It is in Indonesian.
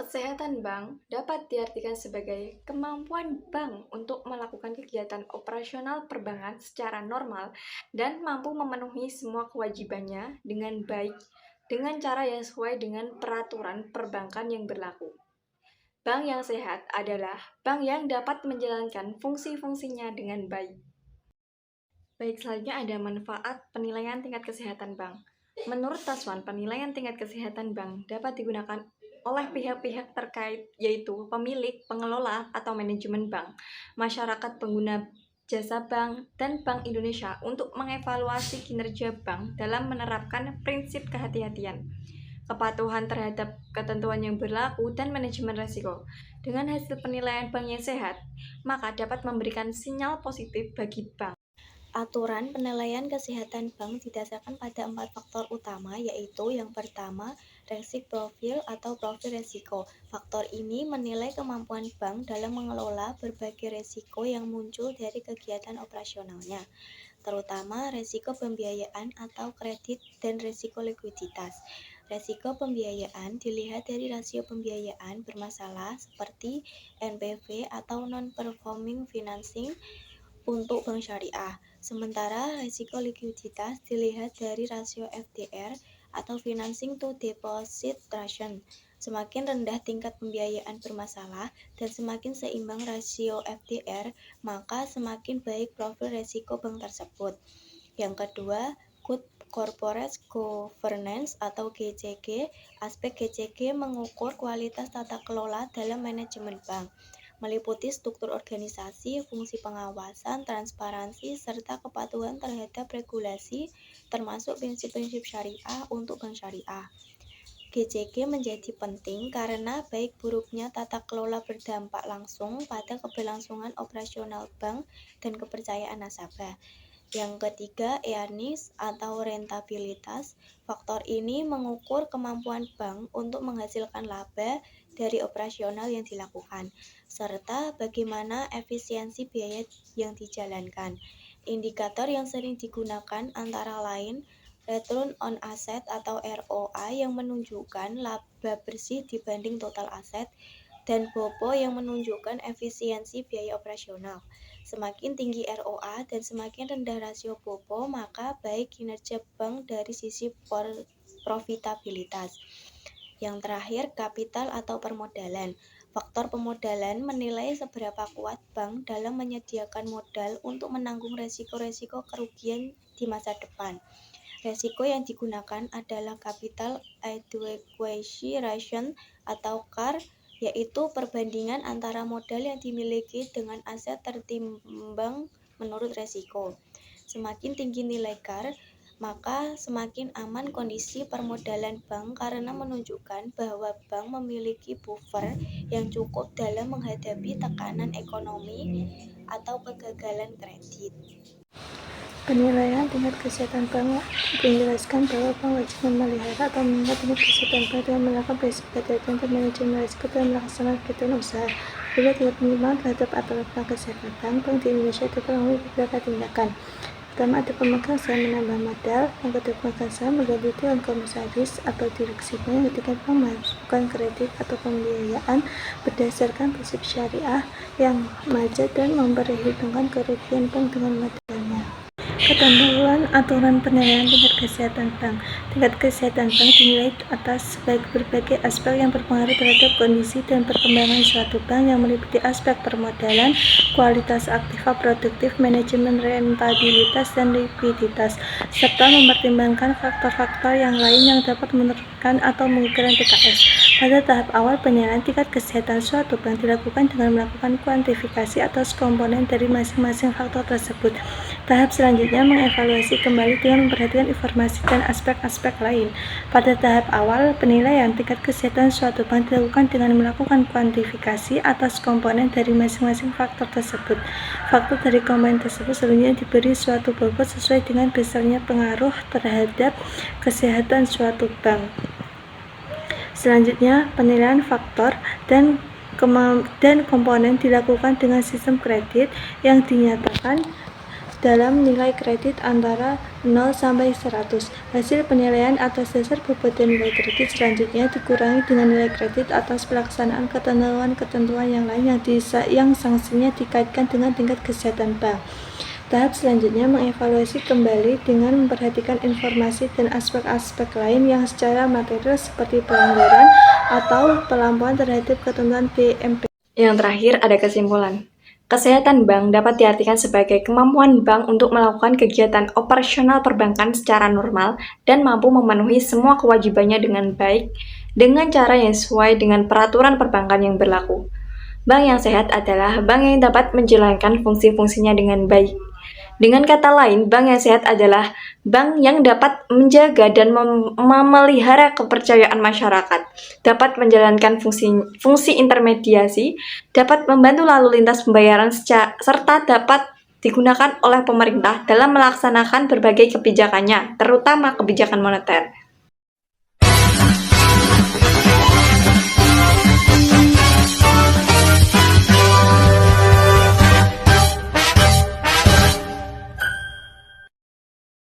Kesehatan bank dapat diartikan sebagai kemampuan bank untuk melakukan kegiatan operasional perbankan secara normal dan mampu memenuhi semua kewajibannya dengan baik dengan cara yang sesuai dengan peraturan perbankan yang berlaku. Bank yang sehat adalah bank yang dapat menjalankan fungsi-fungsinya dengan baik. Baik, selanjutnya ada manfaat penilaian tingkat kesehatan bank. Menurut Taswan, penilaian tingkat kesehatan bank dapat digunakan oleh pihak-pihak terkait, yaitu pemilik, pengelola, atau manajemen bank, masyarakat pengguna jasa bank, dan Bank Indonesia untuk mengevaluasi kinerja bank dalam menerapkan prinsip kehati-hatian, kepatuhan terhadap ketentuan yang berlaku, dan manajemen risiko. Dengan hasil penilaian bank yang sehat, maka dapat memberikan sinyal positif bagi bank. Aturan penilaian kesehatan bank didasarkan pada 4 faktor utama, yaitu yang pertama, risk profile atau profil resiko. Faktor ini menilai kemampuan bank dalam mengelola berbagai resiko yang muncul dari kegiatan operasionalnya, terutama resiko pembiayaan atau kredit dan resiko likuiditas. Resiko pembiayaan dilihat dari rasio pembiayaan bermasalah seperti NPV atau non-performing financing untuk bank syariah. Sementara risiko likuiditas dilihat dari rasio FDR atau financing to deposit ratio. Semakin rendah tingkat pembiayaan bermasalah dan semakin seimbang rasio FDR, maka semakin baik profil risiko bank tersebut. Yang kedua, Good Corporate Governance atau GCG. Aspek GCG mengukur kualitas tata kelola dalam manajemen bank, meliputi struktur organisasi, fungsi pengawasan, transparansi, serta kepatuhan terhadap regulasi, termasuk prinsip-prinsip syariah untuk bank syariah. GCG menjadi penting karena baik buruknya tata kelola berdampak langsung pada keberlangsungan operasional bank dan kepercayaan nasabah. Yang ketiga, earnings atau rentabilitas. Faktor ini mengukur kemampuan bank untuk menghasilkan laba dari operasional yang dilakukan, serta bagaimana efisiensi biaya yang dijalankan. Indikator yang sering digunakan antara lain Return on Asset atau ROA yang menunjukkan laba bersih dibanding total aset, dan BOPO yang menunjukkan efisiensi biaya operasional. Semakin tinggi ROA dan semakin rendah rasio BOPO, maka baik kinerja bank dari sisi profitabilitas. Yang terakhir, kapital atau permodalan. Faktor pemodalan menilai seberapa kuat bank dalam menyediakan modal untuk menanggung resiko-resiko kerugian di masa depan. Resiko yang digunakan adalah Capital Adequacy Ratio atau CAR, yaitu perbandingan antara modal yang dimiliki dengan aset tertimbang menurut resiko. Semakin tinggi nilai CAR, maka semakin aman kondisi permodalan bank karena menunjukkan bahwa bank memiliki buffer yang cukup dalam menghadapi tekanan ekonomi atau kegagalan kredit. Penilaian tingkat kesehatan bank menjelaskan bahwa bank wajib memelihara atau meningkat tingkat kesehatan bank dengan melakukan prinsip kehati-hatian dan manajemen risiko dalam melaksanakan kegiatan usaha. Bila tidak penyimpangan terhadap aturan tentang kesehatan bank di Indonesia dapat melalui beberapa tindakan. Pertama, ada pemegang saham menambah modal. Yang kedua, pemegang saham mengganti dewan komisaris atau direksi bank. Yang ketiga, bank melakukan kredit atau pembiayaan berdasarkan prinsip syariah yang majad dan memperhitungkan kerugian bank dengan modalnya. Ketentuan aturan penilaian tingkat kesehatan bank. Tingkat kesehatan bank dinilai atas berbagai aspek yang berpengaruh terhadap kondisi dan perkembangan suatu bank yang meliputi aspek permodalan, kualitas aktiva produktif, manajemen rentabilitas, dan likuiditas, serta mempertimbangkan faktor-faktor yang lain yang dapat menurunkan atau mengurangi TKS. Pada tahap awal, penilaian tingkat kesehatan suatu bank dilakukan dengan melakukan kuantifikasi atas komponen dari masing-masing faktor tersebut. Tahap selanjutnya mengevaluasi kembali dengan memperhatikan informasi dan aspek-aspek lain. Pada tahap awal, penilaian tingkat kesehatan suatu bank dilakukan dengan melakukan kuantifikasi atas komponen dari masing-masing faktor tersebut. Faktor dari komponen tersebut selanjutnya diberi suatu bobot sesuai dengan besarnya pengaruh terhadap kesehatan suatu bank. Selanjutnya, penilaian faktor dan komponen dilakukan dengan sistem kredit yang dinyatakan dalam nilai kredit antara 0 sampai 100. Hasil penilaian atas dasar bobot dan nilai kredit selanjutnya dikurangi dengan nilai kredit atas pelaksanaan ketentuan-ketentuan yang lain yang sanksinya dikaitkan dengan tingkat kesehatan bank. Tahap selanjutnya mengevaluasi kembali dengan memperhatikan informasi dan aspek-aspek lain yang secara material seperti pelanggaran atau pelampauan terhadap ketentuan BMP. Yang terakhir ada kesimpulan. Kesehatan bank dapat diartikan sebagai kemampuan bank untuk melakukan kegiatan operasional perbankan secara normal dan mampu memenuhi semua kewajibannya dengan baik dengan cara yang sesuai dengan peraturan perbankan yang berlaku. Bank yang sehat adalah bank yang dapat menjalankan fungsi-fungsinya dengan baik. Dengan kata lain, bank yang sehat adalah bank yang dapat menjaga dan memelihara kepercayaan masyarakat, dapat menjalankan fungsi intermediasi, dapat membantu lalu lintas pembayaran serta dapat digunakan oleh pemerintah dalam melaksanakan berbagai kebijakannya, terutama kebijakan moneter.